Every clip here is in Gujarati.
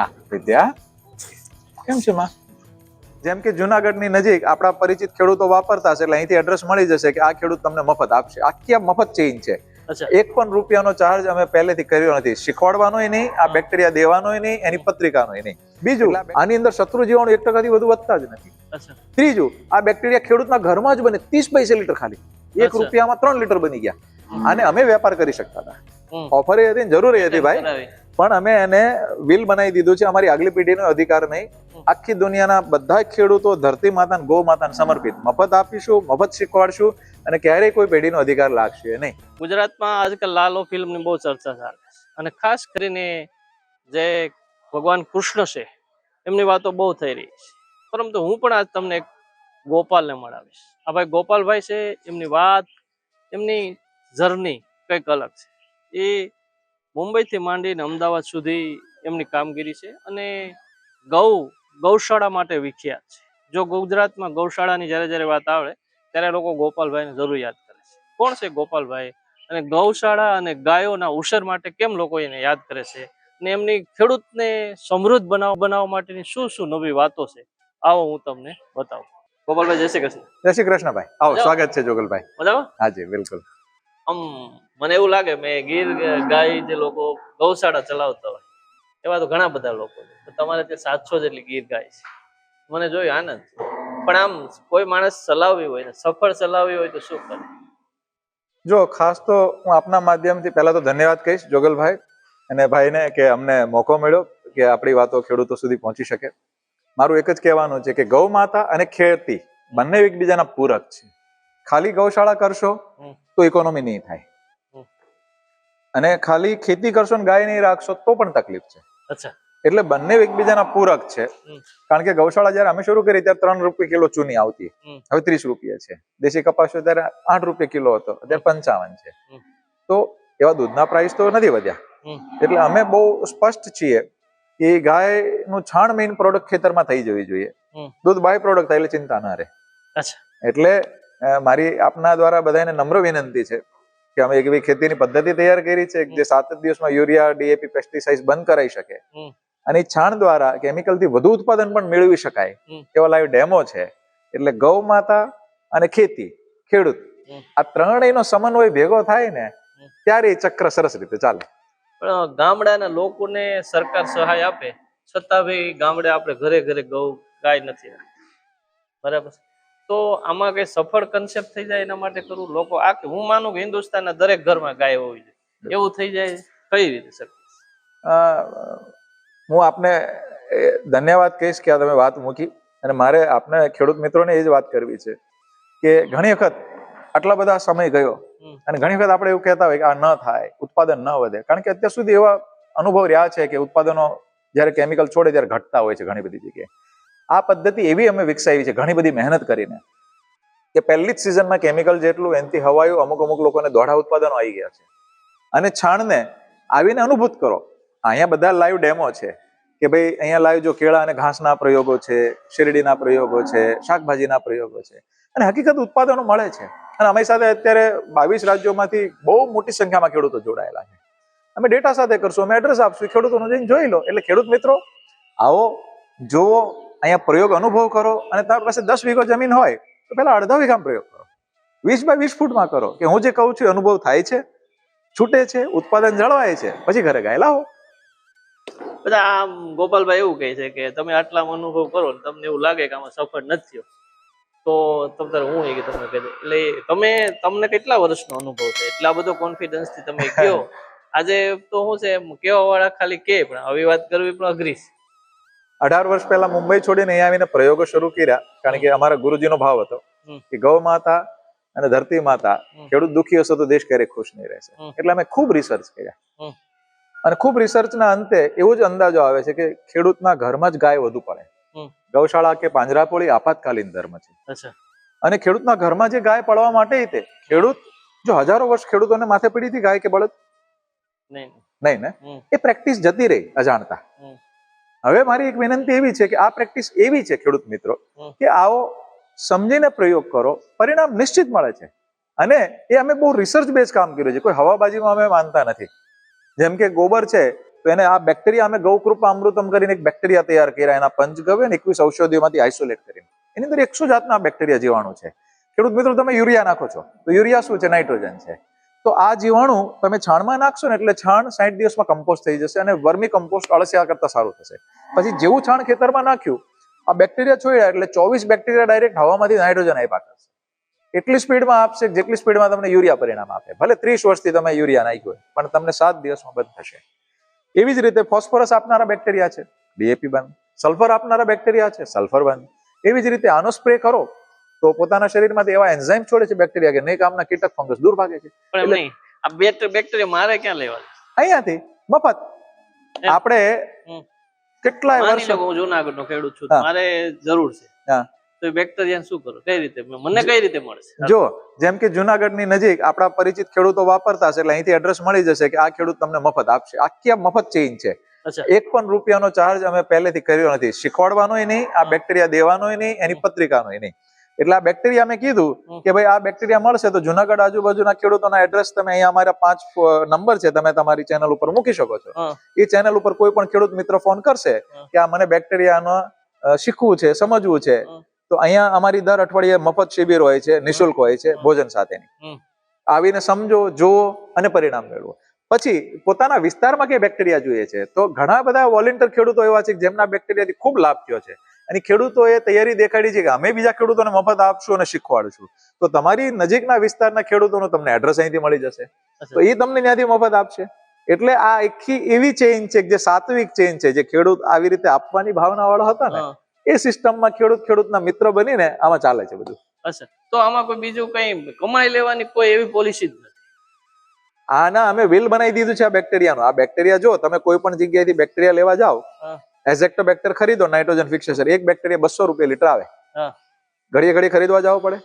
હા વિદ્યા કેમ છે માં? જેમ કે જુનાગઢની નજીક આપણા પરિચિત ખેડૂતો વાપરતા છે એટલે અહીંથી એડ્રેસ મળી જશે કે આ ખેડૂત તમને મફત આપશે. આખી આ મફત ચેઇન છે. એક પણ રૂપિયાનો ચાર્જ અમે પહેલેથી કર્યો નથી. શીખવાડવાનોય નહીં, આ બેક્ટેરિયા દેવાનોય નહીં, એની પત્રિકાનોય નહીં. બીજું, આની અંદર શત્રુ જીવાણુ 1% વધુ વધતા જ નથી. ત્રીજું, આ બેક્ટેરિયા ખેડૂતના ઘરમાં જ બને. 30 પૈસે લીટર ખાલી, 1 રૂપિયામાં 3 લીટર બની ગયા. આને અમે વેપાર કરી શકતા હતા. ઓફર એ હતી, જરૂરી હતી ભાઈ, પણ અમે એને વિલ બનાવી દીધું છે. અમારી આગલી પેઢીનો અધિકાર નહીં. આખી દુનિયાના બધા ખેડૂતો ધરતી માતાને, ગૌ માતાને સમર્પિત મફત આપીશું, મફત શીખવાડશું અને ક્યારેય કોઈ પેઢીનો અધિકાર લાગશે નહીં. ગુજરાતમાં આજકાલ લાલો ફિલ્મની બહુ ચર્ચા ચાલે અને ખાસ કરીને જે ભગવાન કૃષ્ણ છે એમની વાતો બહુ થઈ રહી છે. પરંતુ હું પણ આજ તમને એક ગોપાલને મળાવીશ. આ ભાઈ ગોપાલભાઈ છે, એમની વાત, એમની જર્ની કંઈક અલગ છે. એ મુંબઈથી માંડીને અમદાવાદ સુધી એમની કામગીરી છે અને ગૌશાળા માટે વિખ્યાત છે. જો ગુજરાતમાં ગૌશાળાની જ્યારે વાત આવે ત્યારે લોકો ગોપાલભાઈને જરૂર યાદ કરે છે. કોણ છે ગોપાલભાઈ અને ગૌશાળા અને ગાયોના ઉછેર માટે કેમ લોકો એને યાદ કરે છે અને એમની ખેડૂતને સમૃદ્ધ બનાવવા માટેની શું નવી વાતો છે, આવો હું તમને બતાવું. ગોપાલભાઈ, જય શ્રી કૃષ્ણ. જય શ્રી કૃષ્ણ ભાઈ. આવો, સ્વાગત છે જોગલભાઈ. મજામાં? હાજી, બિલકુલ. મને એવું લાગે, મેં ગીર ગાય જે લોકો ગૌશાળા ચલાવતા હોય એવા તો ઘણા બધા લોકો છે. તમારે ત્યાં 700 જેટલી ગીર ગાય છે. મને જોયું આનંદ. પણ આમ કોઈ માણસ ચલાવવી હોય ને, સફળ ચલાવવી હોય તો શું કરે? જો ખાસ તો હું આપના માધ્યમથી પહેલા તો ધન્યવાદ કહીશ જોગલભાઈ અને ભાઈને કે અમને મોકો મળ્યો કે આપણી વાતો ખેડૂતો સુધી પહોંચી શકે. મારું એક જ કહેવાનું છે કે ગૌ માતા અને ખેતી બંને એકબીજાના પૂરક છે. ખાલી ગૌશાળા કરશો તો ઇકોનોમી નહીં થાય, અને ખાલી ખેતી કરશો ને ગાય નહીં રાખશો તો પણ તકલીફ છે. અચ્છા. એટલે બંને એકબીજાના પૂરક છે. કારણ કે ગૌશાળા જયારે અમે શરૂ કરી ત્યારે 3 રૂપિયા કિલો ચૂની આવતી, હવે 30 રૂપિયા છે. દેશી કપાસ ત્યારે 8 રૂપિયા કિલો હતો, અત્યારે 55 છે. તો એવા દૂધના પ્રાઇસ તો નથી વધ્યા. એટલે અમે બહુ સ્પષ્ટ છીએ કે ગાયનું છાણ મેઇન પ્રોડક્ટ ખેતરમાં થઈ જવી જોઈએ. દૂધ બાય પ્રોડક્ટ થાય એટલે ચિંતા ના રહે. એટલે મારી આપના દ્વારા બધાને નમ્ર વિનંતી છે કે અમે એક એવી ખેતીની પદ્ધતિ તૈયાર કરી છે જે 7 જ દિવસમાં યુરિયા, ડીએપી, પેસ્ટિસાઇડ બંધ કરાવી શકે અને છાણ દ્વારા કેમિકલથી વધુ ઉત્પાદન પણ મેળવી શકાય એવા લાઈવ ડેમો છે. એટલે ગૌ માતા અને ખેતી, ખેડૂત, આ ત્રણેયનો સમન્વય ભેગો થાય ને ત્યારે એ ચક્ર સરસ રીતે ચાલે. પણ ગામડાના લોકોને સરકાર સહાય આપે છતાં બી ગામડે આપણે ઘરે ઘરે ગાય નથી, બરાબર? તો આમાં કઈ સફળ કન્સેપ્ટ થઈ જાય એના માટે કરવું લોકો આ હું માનું કે હિન્દુસ્તાનના દરેક ઘરમાં ગાય હોવી જોઈએ એવું થઈ જાય, કઈ રીતે શક્ય? હું આપને ધન્યવાદ કહીશ કે આ તમે વાત મૂકી, અને મારે આપને ખેડૂત મિત્રોને એ જ વાત કરવી છે કે ઘણી વખત આટલા બધા સમય ગયો અને ઘણી વખત આપણે એવું કહેતા હોય કે આ ન થાય, ઉત્પાદન ન વધે. કારણ કે અત્યાર સુધી એવા અનુભવ રહ્યા છે કે ઉત્પાદનો જયારે કેમિકલ છોડે ત્યારે ઘટતા હોય છે ઘણી બધી જગ્યાએ. આ પદ્ધતિ એવી અમે વિકસાવી છે ઘણી બધી મહેનત કરીને કે પહેલી જ સિઝનમાં કેમિકલ જેટલું એનાથી હવાયું અમુક લોકોને દોઢા ઉત્પાદનો આવી ગયા છે. અને છાણને આવીને અનુભૂત કરો. અહીંયા બધા લાઈવ ડેમો છે કે ભાઈ અહીંયા લાઈવ જો કેળા અને ઘાસના પ્રયોગો છે, શેરડીના પ્રયોગો છે, શાકભાજીના પ્રયોગો છે, અને હકીકત ઉત્પાદનો મળે છે. અને અમારી સાથે અત્યારે 22 રાજ્યોમાંથી બહુ મોટી સંખ્યામાં ખેડૂતો જોડાયેલા છે. અમે ડેટા સાથે કરશું, અમે એડ્રેસ આપશું, ખેડૂતોને જઈને જોઈ લો. એટલે ખેડૂત મિત્રો આવો, જોવો, અહીંયા પ્રયોગ અનુભવ કરો. અને તમારી પાસે 10 વીઘો જમીન હોય તો પેલા અડધા વીઘામાં પ્રયોગ કરો, 20 બાય 20 ફૂટમાં કરો કે હું જે કહું છું અનુભવ થાય છે, છૂટે છે, ઉત્પાદન જળવાય છે, પછી ઘરે ગાય લાવો. બધા આમ ગોપાલભાઈ એવું કહે છે કે તમે આટલા અનુભવ કરો ને તમને એવું લાગે કે આમાં સફળ નથી થયો તો તમને હું એ તમને કહી દઉં. એટલે તમને કેટલા વર્ષનો અનુભવ છે? એટલા બધો કોન્ફિડન્સ થી તમે કહો. આજે તો શું છે, કેવા વાળા ખાલી કે પણ આવી વાત કરવી પણ અઘરી છે. 18 વર્ષ પહેલા મુંબઈ છોડીને અહીંયા આવીને પ્રયોગો શરૂ કર્યા. કારણ કે અમારા ગુરુજીનો ભાવ હતો કે ગૌ માતા અને ધરતી માતા, ખેડૂત દુઃખી હશે તો દેશ ક્યારેય ખુશ નહીં રહેશે. એટલે અમે ખૂબ રિસર્ચ કર્યા અને ખૂબ રિસર્ચના અંતે એવો જ અંદાજો આવે છે કે ખેડૂતના ઘરમાં જ ગાય વધુ પડે. ગૌશાળા કે પાંજરાપોળી આપાતકાલીન ધર્મ છે. અને ખેડૂતના ઘરમાં જે ગાય પડવા માટે તે ખેડૂત જો હજારો વર્ષ ખેડૂતોને માથે પડી હતી ગાય કે બળદ નહીં ને, એ પ્રેક્ટિસ જતી રહી અજાણતા. હવે મારી એક વિનંતી એવી છે કે આ પ્રેક્ટિસ એવી છે ખેડૂત મિત્રો કે આવો સમજીને પ્રયોગ કરો, પરિણામ નિશ્ચિત મળે છે. અને એ અમે બહુ રિસર્ચ બેઝ કામ કર્યું છે, કોઈ હવાબાજીમાં અમે માનતા નથી. જેમ કે ગોબર છે તો એને આ બેક્ટેરિયા અમે ગૌકૃપા અમૃતમ કરીને એક બેક્ટેરિયા તૈયાર કર્યા, એના પંચગવ્ય અને 21 ઔષધિઓમાંથી આઇસોલેટ કરીને એની અંદર 100 જાતના બેક્ટેરિયા જીવાણુ છે. ખેડૂત મિત્રો, તમે યુરિયા નાખો છો તો યુરિયા શું છે? નાઇટ્રોજન છે. તો આ જીવાણુ તમે છાણમાં નાખશો ને એટલે છાણ 60 દિવસમાં કમ્પોસ્ટ થઈ જશે અને વર્મી કમ્પોસ્ટ અળસિયા કરતા સારું થશે. પછી જેવું છાણ ખેતરમાં નાખ્યું, આ બેક્ટેરિયા છોડ્યા એટલે 24 બેક્ટેરિયા ડાયરેક્ટ હવામાંથી નાઇટ્રોજન આપ્યા કરશે. એટલી સ્પીડમાં આપશે જેટલી સ્પીડમાં તમને યુરિયા પરિણામ આપે. ભલે 30 વર્ષથી તમે યુરિયા નાખ્યું હોય પણ તમને 7 દિવસમાં બંધ થશે. એવી જ રીતે ફોસ્ફરસ આપનારા બેક્ટેરિયા છે, ડીએપી બંધ. સલ્ફર આપનારા બેક્ટેરિયા છે, સલ્ફર બંધ. એવી જ રીતે આનો સ્પ્રે કરો તો પોતાના શરીરમાંથી એવા એન્ઝાઇમ છોડે છે બેક્ટેરિયા કે નહીં કામના કીટક ફંગસ દૂર ભાગે છે. પણ એમ નહીં, આ બેક્ટેરિયા મારે ક્યાં લેવા? અહીંયાથી મફત. આપણે કેટલાય માની લો વર્ષો, હું જુનાગઢનો ખેડૂત છું, હા. મારે જરૂર છે, હા. તો એ બેક્ટેરિયા શું કરું? કઈ રીતે મને કઈ રીતે મળશે? જો જેમ કે જુનાગઢની નજીક આપણા પરિચિત ખેડૂતો વાપરતા હશે એટલે અહીંથી એડ્રેસ મળી જશે કે આ ખેડૂત તમને મફત આપશે. આખી આ મફત ચેઇન છે. અચ્છા, 1 પણ રૂપિયાનો ચાર્જ અમે પહેલેથી કર્યો નથી. શીખવાડવાનોય નહીં, આ બેક્ટેરિયા દેવાનોય નહીં, એની પત્રિકાનોય નહીં. એટલે આ બેક્ટેરિયા મેં કીધું કે ભાઈ આ બેક્ટેરિયા મળશે તો જુનાગઢ આજુબાજુના ખેડૂતોના એડ્રેસ તમે અહીંયા અમારા 5 નંબર છે, તમે તમારી ચેનલ ઉપર મૂકી શકો છો. હા. એ ચેનલ ઉપર કોઈ પણ ખેડૂત મિત્ર ફોન કરશે કે આ મને બેક્ટેરિયાનો શીખવું છે, સમજવું છે, તો અહીંયા અમારી દર અઠવાડિયે મફત શિબિર હોય છે, નિઃશુલ્ક હોય છે, ભોજન સાથેની. આવીને સમજો, જુઓ અને પરિણામ મેળવો. પછી પોતાના વિસ્તારમાં કે બેક્ટેરિયા જોઈએ છે તો ઘણા બધા વોલેન્ટિયર ખેડૂતો એવા છે જેમના બેક્ટેરિયાથી ખૂબ લાભ થયો છે અને ખેડૂતોએ તૈયારી દેખાડી છે કે અમે બીજા ખેડૂતોને મફત આપશું અને શીખવાડશું. તો તમારી નજીકના વિસ્તારના ખેડૂતોનું તમને એડ્રેસ અહીંથી મળી જશે, તો એ તમને ત્યાંથી મફત આપશે. એટલે આ આખી એવી ચેઇન છે જે સાત્વિક ચેઇન છે, જે ખેડૂત આવી રીતે આપવાની ભાવના વાળો હતા ને એ સિસ્ટમમાં ખેડૂતના મિત્ર બનીને આમાં ચાલે છે બધું. અચ્છા, તો આમાં કોઈ બીજું કઈ કમાઈ લેવાની કોઈ એવી પોલિસી જ નથી? આના અમે વિલ બનાવી દીધું છે આ બેક્ટેરિયાનું. આ બેક્ટેરિયા જો તમે કોઈ પણ જગ્યાએથી બેક્ટેરિયા લેવા જાઓ, એઝેક્ટોબેક્ટર ખરીદો, નાઇટ્રોજન ફિક્સેશન, એક બેક્ટેરિયા 200 રૂપિયા લીટર આવે. ઘડીએ ઘડી ખરીદવા જવું પડે.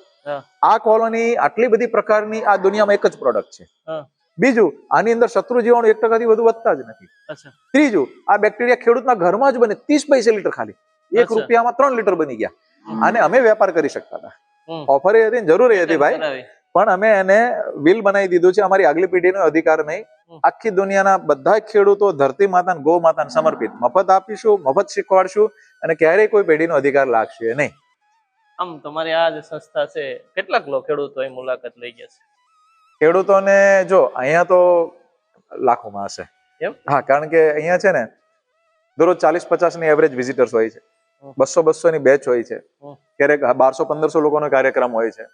આ કોલોની આટલી બધી પ્રકારની આ દુનિયામાં એક જ પ્રોડક્ટ છે. બીજું, આની અંદર શત્રુ જીવાણુ 1% થી વધુ વધતા જ નથી. ત્રીજું, આ બેક્ટેરિયા ખેડૂતના ઘરમાં જ બને, 30 પૈસે લીટર ખાલી. 1 રૂપિયામાં 3 લીટર બની ગયા. આને અમે વેપાર કરી શકતા હતા, ઓફર એ હતી, જરૂરી હતી ભાઈ, પણ અમે એને વિલ બનાવી દીધું છે. અમારી આગલી પેઢીનો અધિકાર નહીં. આખી દુનિયાના બધા ખેડૂતો ધરતી માતા ગૌ માતાને સમર્પિત મફત આપીશું, મફત શીખવાડશું અને ક્યારેય કોઈ પેઢીનો અધિકાર લાગશે નહીં. આમ તમારી આ જે સંસ્થા છે, કેટલાક લોકો ખેડૂતો એ મુલાકાત લઈ ગયા છે? ખેડૂતોને જો અહીંયા તો લાખોમાં હશે. હા, કારણ કે અહીંયા છે ને દરરોજ 40-50 ની એવરેજ વિઝિટર્સ હોય છે, 200-200 ની બેચ હોય છે, ક્યારેક 1200-1500 લોકોનો કાર્યક્રમ હોય છે.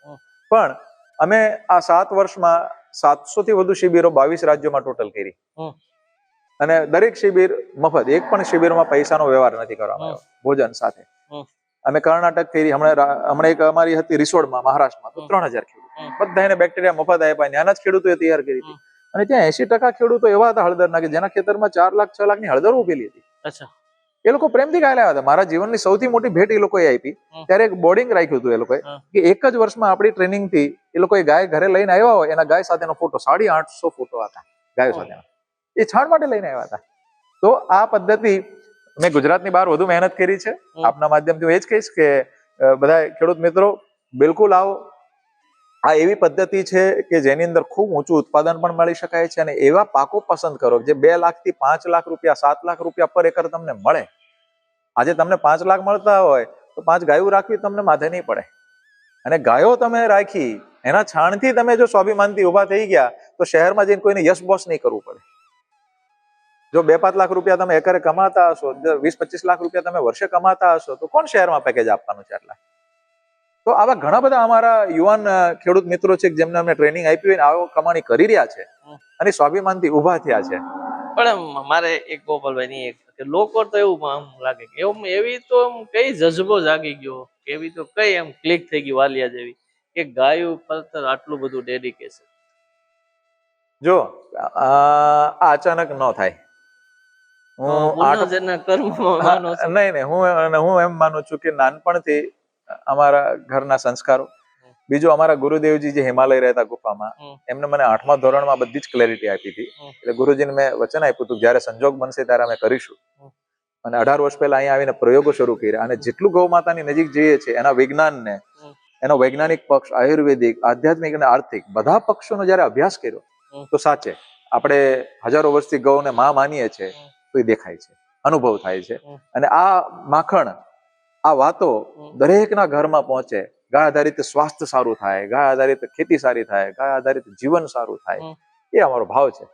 પણ અમે આ 7 વર્ષમાં 700 થી વધુ શિબિરો 22 રાજ્યોમાં ટોટલ કરી અને દરેક શિબિર મફત. એક પણ શિબિરમાં પૈસાનો વ્યવહાર નથી કરવામાં આવ્યો ભોજન સાથે. અમે કર્ણાટક કરી, હમણાં એક અમારી હતી રિસોડમાં મહારાષ્ટ્રમાં, તો 3000 ખેડૂત બધાને બેક્ટેરિયા મફત આપ્યા. ત્યાંના જ ખેડૂતોએ તૈયાર કરી હતી અને ત્યાં 80% ખેડૂતો એવા હતા હળદરના કે જેના ખેતરમાં 4 લાખ 6 લાખની હળદર ઉભેલી હતી. અચ્છા, એ લોકો પ્રેમથી ગાય લાવ્યા હતા. મારા જીવનની સૌથી મોટી ભેટ એ લોકોએ આપી. ત્યારે એક બોર્ડિંગ રાખ્યું હતું એ લોકોએ કે એક જ વર્ષમાં આપણી ટ્રેનિંગ થી એ લોકોએ ગાય ઘરે લઈને આવ્યા હોય, એના ગાય સાથેનો ફોટો 850 ફોટો હતા ગાયો સાથેના, એ છાણ માટે લઈને આવ્યા હતા. તો આ પદ્ધતિ મેં ગુજરાતની બહાર વધુ મહેનત કરી છે. આપના માધ્યમથી હું એ જ કહીશ કે બધા ખેડૂત મિત્રો બિલકુલ આવો. આ એવી પદ્ધતિ છે કે જેની અંદર ખૂબ ઊંચું ઉત્પાદન પણ મળી શકાય છે અને એવા પાકો પસંદ કરો જે 2 લાખ થી 5 લાખ રૂપિયા 7 લાખ રૂપિયા પર એકર તમને મળે. આજે તમને 5 લાખ મળતા હોય તો 5 ગાયો રાખવી તમને માથે નહીં પડે. અને ગાયો તમે રાખી એના છાણથી તમે જો સ્વાભિમાનથી ઉભા થઈ ગયા તો શહેરમાં જઈને કોઈને યશ બોસ નહીં કરવું પડે. જો 2-5 લાખ રૂપિયા તમે એકરે કમાતા હશો, 20-25 લાખ રૂપિયા તમે વર્ષે કમાતા હશો, તો કોણ શહેરમાં પેકેજ આપવાનું છે આટલા? તો આવા ઘણા બધા અમારા યુવાન ખેડૂત મિત્રો છે જેમને અમે ટ્રેનિંગ આપી હોય ને આવો કમાણી કરી રહ્યા છે અને સ્વાભિમાનથી ઉભા થયા છે. પણ મારે એક ગોપાલભાઈ ની લોકો તો એવું આમ લાગે કે એવી તો કઈ જજ્બો જાગી ગયો, એવી તો કઈ એમ ક્લિક થઈ ગઈ વાલિયા જેવી કે ગાયો પર આટલું બધું ડેડિકેશન. જો આ અચાનક ન થાય. હું એમ માનું છું કે નાનપણથી અમારા ઘરના સંસ્કારો, બીજું અમારા ગુરુદેવજી જે હિમાલય રહેતા ગુફામાં, એમને મને 8મા ધોરણમાં બધી જ ક્લેરિટી આપી હતી. એટલે ગુરુજીને મેં વચન આપ્યું હતું જયારે સંજોગ બનશે ત્યારે અમે કરીશું. અને 18 વર્ષ પહેલા અહીંયા આવીને પ્રયોગો શરૂ કર્યા અને જેટલું ગૌ માતાની નજીક જઈએ છે એના વિજ્ઞાનને, એનો વૈજ્ઞાનિક પક્ષ, આયુર્વેદિક, આધ્યાત્મિક અને આર્થિક બધા પક્ષોનો જયારે અભ્યાસ કર્યો તો સાચે આપણે હજારો વર્ષથી ગૌને માં માનીએ છીએ તો એ દેખાય છે, અનુભવ થાય છે. હમ. અને આ માખણ, આ વાતો દરેકના ઘરમાં પહોંચે. ગાય આધારિત સ્વાસ્થ્ય સારું થાય, ગાય આધારિત ખેતી સારી થાય, ગાય આધારિત જીવન સારું થાય, હમ. એ અમારો ભાવ છે.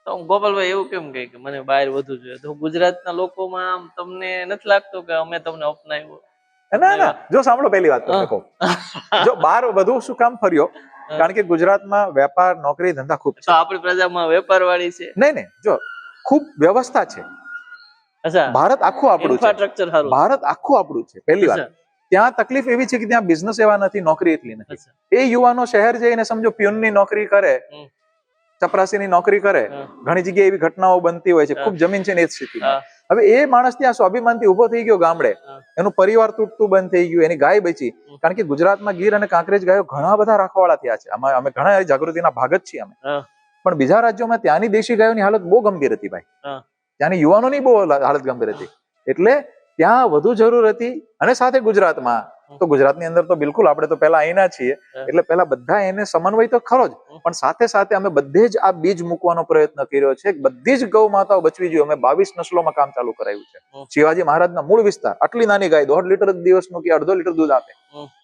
તો ગોપાલભાઈ એવું કેમ કહે કે મને બહાર વધુ જોઈએ? તો ગુજરાતના લોકોમાં આમ તમને નથી લાગતું કે અમે તમને અપનાવ્યો? ના, જો સાંભળો, પહેલી વાત તમને કહું, જો બહાર વધુ શું કામ ફર્યો? હા. કારણ કે ગુજરાતમાં વેપાર, નોકરી, ધંધા ખૂબ તો છે. આપણી પ્રજામાં વેપાર વાળી છે. નહીં, જો ખૂબ વ્યવસ્થા છે. અચ્છા, ભારત આખું આપણું છે. ઇન્ફ્રાસ્ટ્રક્ચર સારું છે. ભારત આખું આપણું છે, પહેલી વાત. અચ્છા, ત્યાં તકલીફ એવી છે કે ત્યાં બિઝનેસ એવા નથી, નોકરી એટલી નથી. અચ્છા. એ યુવાનો શહેર જઈને સમજો પ્યુનની નોકરી કરે, હમ. ચપરાસીની નોકરી કરે. હા. ઘણી જગ્યાએ એવી ઘટનાઓ બનતી હોય છે, હા. ખૂબ જમીન છે ને એ જ સ્થિતિમાં. હા. હવે એ માણસ ત્યાં સ્વાભિમાનથી ઉભો થઈ ગયો ગામડે, હા. એનું પરિવાર તૂટતું બંધ થઈ ગયું, એની ગાય બચી. કારણ કે ગુજરાતમાં ગીર અને કાંકરેજ ગાયો ઘણા બધા રાખવાવાળા થયા છે. અમે ઘણા જાગૃતિના ભાગ જ છીએ અમે. હા. પણ બીજા રાજ્યોમાં ત્યાંની દેશી ગાયોની હાલત બહુ ગંભીર હતી ભાઈ. હા. ત્યાંની યુવાનોની બહુ હાલત ગંભીર હતી. એટલે ત્યાં વધુ જરૂર હતી. અને સાથે ગુજરાતમાં તો ગુજરાતની અંદર તો બિલકુલ આપણે તો પહેલા અહીંના છીએ, એટલે પહેલા બધા એને સમન્વય તો ખરો જ, પણ સાથે સાથે અમે બધે જ આ બીજ મૂકવાનો પ્રયત્ન કર્યો છે. બધી જ ગૌ માતાઓ બચવી જોઈએ. અમે 22 નસલોમાં કામ ચાલુ કરાયું છે. શિવાજી મહારાજના મૂળ વિસ્તાર, આટલી નાની ગાય 1.5 લીટર દિવસનું કે 1.5 લીટર દૂધ આપે,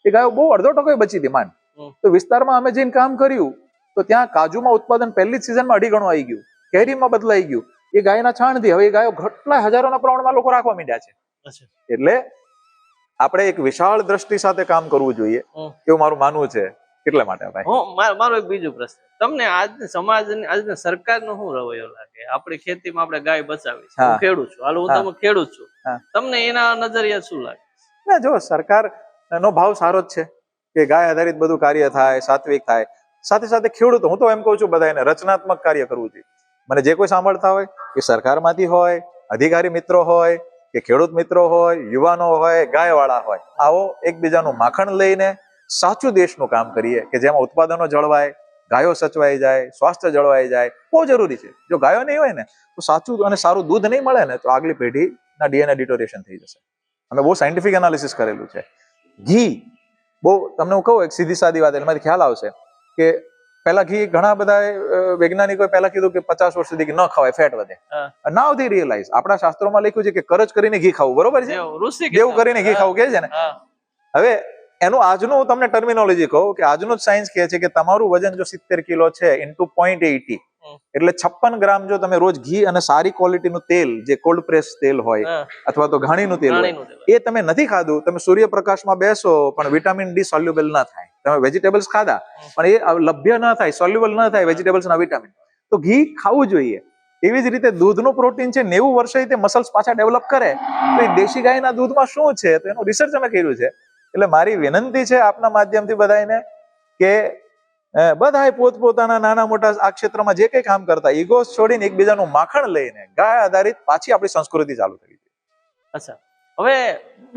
એ ગાયો બહુ 1/2% બચી હતી માંડ. તો વિસ્તારમાં અમે જઈને કામ કર્યું, તો ત્યાં કાજુમાં ઉત્પાદન પહેલી જ સિઝનમાં 2.5 ગણું આવી ગયું, કેરીમાં બદલાઈ ગયું. એ ગાયના છાણથી હવે એ ગાયો કેટલા હજારોના પ્રમાણમાં લોકો રાખવા માંડ્યા છે. અચ્છા. એટલે આપણે એક વિશાળ દ્રષ્ટિ સાથે કામ કરવું જોઈએ, એવું મારું માનવું છે. એટલા માટે ભાઈ મારો એક બીજો પ્રશ્ન, તમને આજના સમાજની, આજના સરકારનો શું રવૈયો લાગે? આપણી ખેતીમાં આપણે ગાય બચાવી છે. હું ખેડૂત છું, હાલ હું તમે ખેડૂત છું, તમને એના નજરિયા શું લાગે? ના, જો સરકાર નો ભાવ સારો જ છે કે ગાય આધારિત બધું કાર્ય થાય, સાત્વિક થાય. સાથે સાથે ખેડૂતો, હું તો એમ કહું છું બધાને રચનાત્મક કાર્ય કરવું જોઈએ. મને જે કોઈ સાંભળતા હોય, કે સરકારમાંથી હોય, અધિકારી મિત્રો હોય, કે ખેડૂત મિત્રો હોય, યુવાનો હોય, ગાયવાળા હોય, આવો એકબીજાનું માખણ લઈને સાચું દેશનું કામ કરીએ, કે જેમાં ઉત્પાદનો જળવાય, ગાયો સચવાઈ જાય, સ્વાસ્થ્ય જળવાઈ જાય. બહુ જરૂરી છે. જો ગાયો નહીં હોય ને તો સાચું અને સારું દૂધ નહીં મળે ને તો આગલી પેઢીના ડીએનએ ડિટોરેશન થઈ જશે. અમે બહુ સાયન્ટિફિક એનાલિસિસ કરેલું છે. ઘી બહુ, તમને હું કહું એક સીધી સાદી વાત, એમાંથી ખ્યાલ આવશે કે પહેલા ઘી ઘણા બધા વૈજ્ઞાનિકોએ પહેલા કીધું કે 50 વર્ષ સુધી ન ખવાય, ફેટ વધે. નાઉ ધે રિયલાઇઝ, આપણા શાસ્ત્રોમાં લખ્યું છે કે કરજ કરીને ઘી ખાવું, બરોબર છે, દેવ કરીને ઘી ખાવું કહે છે ને. હવે એનું આજનું હું તમને ટર્મિનોલોજી કહું કે આજનું જ સાયન્સ કહે છે કે તમારું વજન જો 70 કિલો છે ઇન્ટુ 0.80, એટલે 56 ગ્રામ જો તમે રોજ ઘી અને સારી ક્વોલિટીનું તેલ, જે કોલ્ડ પ્રેસ તેલ હોય અથવા તો ઘાણીનું તેલ હોય, એ તમે નથી ખાધું, તમે સૂર્યપ્રકાશમાં બેસો પણ વિટામિન ડી સોલ્યુબલ ના થાય. તમે વેજીટેબલ્સ ખાધા પણ એ લભ્ય ન થાય, સોલ્યુબલ ન થાય વેજીટેબલ્સના વિટામિન. તો ઘી ખાવું જોઈએ. એવી જ રીતે દૂધનું પ્રોટીન છે 90 વર્ષે તે મસલ્સ પાછા ડેવલપ કરે. તો એ દેશી ગાયના દૂધમાં શું છે, તો એનું રિસર્ચ અમે કર્યું છે. એટલે મારી વિનંતી છે આપના માધ્યમથી બધાને કે બધાએ પોતપોતાના નાના મોટા આ ક્ષેત્રમાં જે કંઈ કામ કરતા, ઈગોસ છોડીને એકબીજાનું માખણ લઈને ગાય આધારિત પાછી આપણી સંસ્કૃતિ ચાલુ થઈ. અચ્છા, હવે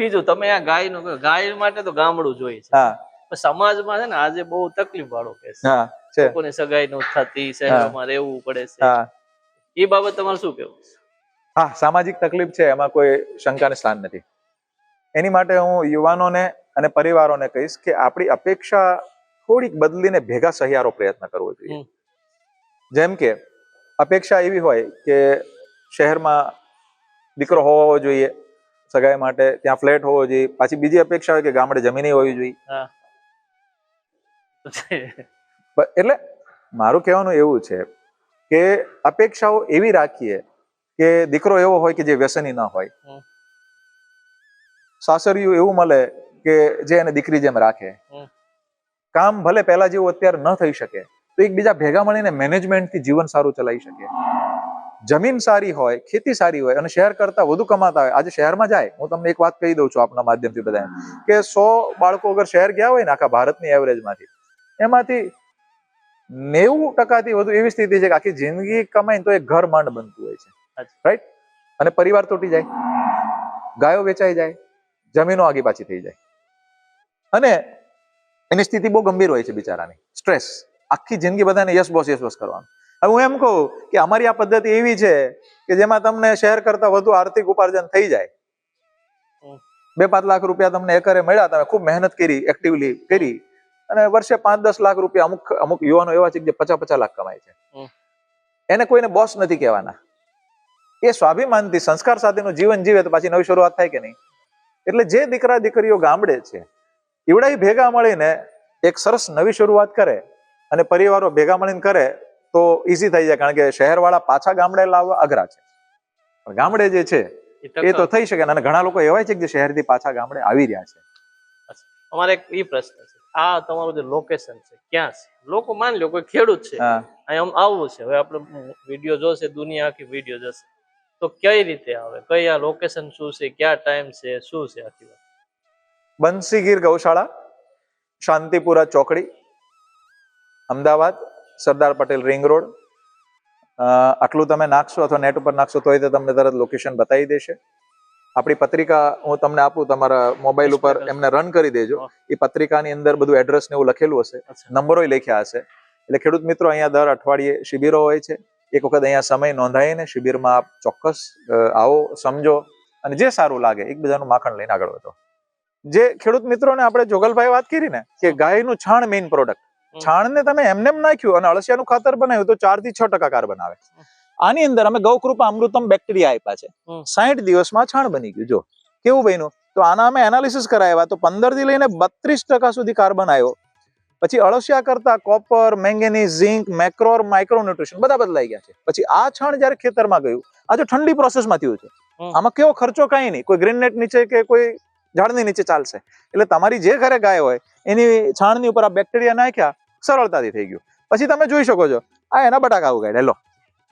બીજું તમે આ ગાયનું કહ્યું, ગાય માટે તો ગામડું જોઈએ છે. હા, સમાજમાં છે ને આજે બહુ તકલીફ વાળો કેસ છે, લોકોને સગાઈ નો થતી, શહેરોમાં રહેવું પડે છે. એ બાબત તમારે શું કેવું? હા, સામાજિક તકલીફ છે, એમાં કોઈ શંકાને સ્થાન નથી. એની માટે હું યુવાનોને અને પરિવારોને કહીશ કે આપણી અપેક્ષા થોડીક બદલીને ભેગા સહિયારો પ્રયત્ન કરવો જોઈએ. જેમ કે અપેક્ષા એવી હોય કે શહેરમાં દીકરો હોવો જોઈએ સગાઈ માટે, ત્યાં ફ્લેટ હોવો જોઈએ. પાછી બીજી અપેક્ષા હોય કે ગામડે જમીન હોવી જોઈએ. એટલે મારું કહેવાનું એવું છે કે અપેક્ષાઓ એવી રાખીએ કે દીકરો એવો હોય કે જે વ્યસની ન હોય, સાસરિયું એવું મળે કે જે એને દીકરી જેમ રાખે, કામ ભલે પહેલા જેવું અત્યારે ન થઈ શકે તો એકબીજા ભેગા મળીને મેનેજમેન્ટથી જીવન સારું ચલાવી શકે. જમીન સારી હોય, ખેતી સારી હોય અને શહેર કરતા વધુ કમાતા હોય. આજે શહેરમાં જાય, હું તમને એક વાત કહી દઉં છું આપના માધ્યમથી બધાને, કે 100 બાળકો અગર શહેર ગયા હોય ને આખા ભારતની એવરેજમાંથી, એમાંથી 90% વધુ એવી સ્થિતિ છે કે આખી જિંદગી કમાઈને તો એક ઘર માંડ બનતું હોય છે, રાઈટ? અને પરિવાર તૂટી જાય, ગાયો વેચાઈ જાય, જમીનો આગી પાછી થઈ જાય, અને એની સ્થિતિ બહુ ગંભીર હોય છે બિચારાની. સ્ટ્રેસ, આખી જિંદગી બધાને યસ બોસ કરવાનું. હવે હું એમ કહું કે અમારી આ પદ્ધતિ એવી છે કે જેમાં તમને શહેર કરતા વધુ આર્થિક ઉપાર્જન થઈ જાય. 2-5 લાખ રૂપિયા તમને એકરે મળ્યા, તમે ખૂબ મહેનત કરી, એક્ટિવલી કરી, અને વર્ષે 5-10 લાખ રૂપિયા અમુક યુવાનો એવા છે કે 50-50 લાખ કમાય છે. એને કોઈને બોસ નથી કહેવાના, એ સ્વાભિમાનથી સંસ્કાર સાથેનું જીવન જીવે તો પાછી નવી શરૂઆત થાય કે નહીં. એટલે જે દીકરા દીકરીઓ ગામડે છે એવડાય ભેગા મળીને એક સરસ નવી શરૂઆત કરે અને પરિવારો ભેગા મળીને કરે તો ઈઝી થઈ જાય. કારણ કે શહેરવાળા પાછા ગામડે લાવવા અઘરા છે. પણ ગામડે જે છે એ તો થઈ શકે. અને ઘણા લોકો એવા છે કે જે શહેરથી પાછા ગામડે આવી રહ્યા છે. અમારે એક ઈ પ્રશ્ન છે, આ તમારું જે લોકેશન છે ક્યાં છે? લોકો માની લો કોઈ ખેડૂત છે, હા, અહીંયા આવવું છે, હવે આપણે વિડીયો જોશે, દુનિયા આખી વિડીયો જોશે, તો કઈ રીતે આવે, કઈ આ લોકેશન શું છે, ક્યાં ટાઈમ છે, શું છે આખી વાત? બંસીગીર ગૌશાળા, શાંતિપુરા ચોકડી, અમદાવાદ, સરદાર પટેલ રિંગ રોડ. આટલું તમે નાખશો અથવા નેટ ઉપર નાખશો તો તમને તરત લોકેશન બતાવી દેશે. આપણી પત્રિકા હું તમને આપું, તમારા મોબાઈલ ઉપર એમને રન કરી દેજો. એ પત્રિકાની અંદર બધું એડ્રેસ ને એવું લખેલું હશે, નંબરો લખ્યા હશે. એટલે ખેડૂત મિત્રો અહીંયા દર અઠવાડિયે શિબિરો હોય છે. એક વખત અહીંયા સમય નોંધાઈને શિબિરમાં આપ ચોક્કસ આવો, સમજો અને જે સારું લાગે એકબીજાનું માખણ લઈને આગળ વધો. જે ખેડૂત મિત્રોને આપણે જોગલભાઈ વાત કરી ને કે ગાયનું છાણ મેઇન પ્રોડક્ટ, છાણને તમે એમને નાખ્યું અને અળસિયાનું ખાતર બનાવ્યું તો 4 થી 6% કાર્બન આવે. આની અંદર અમે ગૌકૃપા અમૃતમ બેક્ટેરિયા આપ્યા છે. 60 દિવસમાં છાણ બની ગયું. જો કેવું બન્યું, તો આના અમે એનાલિસિસ કરાવ્યા તો 15 થી લઈને 32% સુધી કાર્બન આવ્યો. પછી અળસિયા કરતા કોપર, મેંગેનીઝ, ઝિંક, મેક્રોર, માઇક્રોન્યુટ્રિશન બધા બદલાઈ ગયા છે. પછી આ છાણ જયારે ખેતરમાં ગયું, આ જો ઠંડી પ્રોસેસમાં થયું છે, આમાં કેવો ખર્ચો કાંઈ નહીં, કોઈ ગ્રીન નેટ નીચે કે કોઈ ઝાડની નીચે ચાલશે. એટલે તમારી જે ઘરે ગાય હોય એની છાણની ઉપર આ બેક્ટેરિયા નાખ્યા, સરળતાથી થઈ ગયું. પછી તમે જોઈ શકો છો આ એના બટાકા ઉગાડ્યા. લો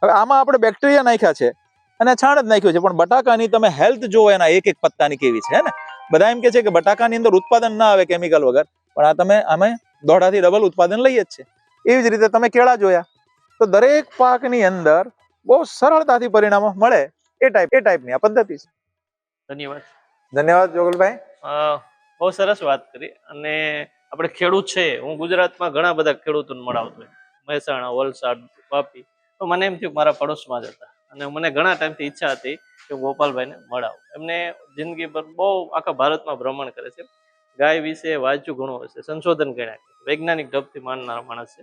હવે આમાં આપણે બેક્ટેરિયા નાખ્યા છે અને છાણ જ નાખ્યું છે, પણ બટાકાની તમે હેલ્થ જોવો એના એક એક પત્તાની કેવી છે ને. બધા એમ કે છે કે બટાકાની અંદર ઉત્પાદન ના આવે કેમિકલ વગર, પણ આ તમે અમે 1.5 થી ડબલ ઉત્પાદન લઈએ જ છે. એવી જ રીતે તમે કેળા જોયા તો દરેક પાકની અંદર બહુ સરળતાથી પરિણામો મળે. એ ટાઈપની આ પદ્ધતિ છે. ધન્યવાદ જોગલભાઈ. બહુ સરસ વાત કરી. અને આપણે ખેડૂત છે, હું ગુજરાતમાં ઘણા બધા ખેડૂતોને મળાવતો હોય, મહેસાણા, વલસાડ, વાપી. તો મને એમ થયું મારા પડોશમાં જ હતા અને મને ઘણા ટાઈમથી ઈચ્છા હતી કે ગોપાલભાઈને મળાવું. એમને જિંદગી પર બહુ આખા ભારતમાં ભ્રમણ કરે છે, ગાય વિશે વાંચ્યું ઘણું હશે, સંશોધન કર્યા, વૈજ્ઞાનિક ઢબથી માનનારા માણસ છે.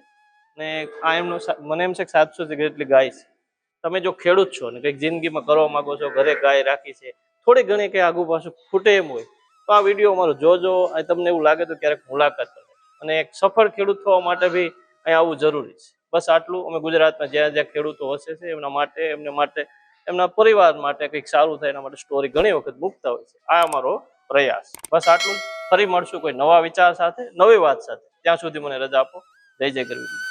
ને આ એમનું મને એમ છે કે 700 થી જેટલી ગાય છે. તમે જો ખેડૂત છો ને કંઈક જિંદગીમાં કરવા માંગો છો, ઘરે ગાય રાખી છે, થોડી ઘણી કંઈ આગુ પાછું ખૂટે એમ હોય તો આ વિડીયો અમારો જોજો. અને તમને એવું લાગે તો ક્યારેક મુલાકાત કરો. અને એક સફળ ખેડૂત થવા માટે બી અહીંયા આવવું જરૂરી છે. બસ આટલું. અમે ગુજરાતમાં જ્યાં જ્યાં ખેડૂતો વસે છે એમના માટે, એમને માટે, એમના પરિવાર માટે કંઈક સારું થાય એના માટે સ્ટોરી ઘણી વખત મૂકતા હોય છે. આ અમારો પ્રયાસ. બસ આટલું. ફરી મળશું કોઈ નવા વિચાર સાથે, નવી વાત સાથે. ત્યાં સુધી મને રજા આપો. જય જય ગરવી.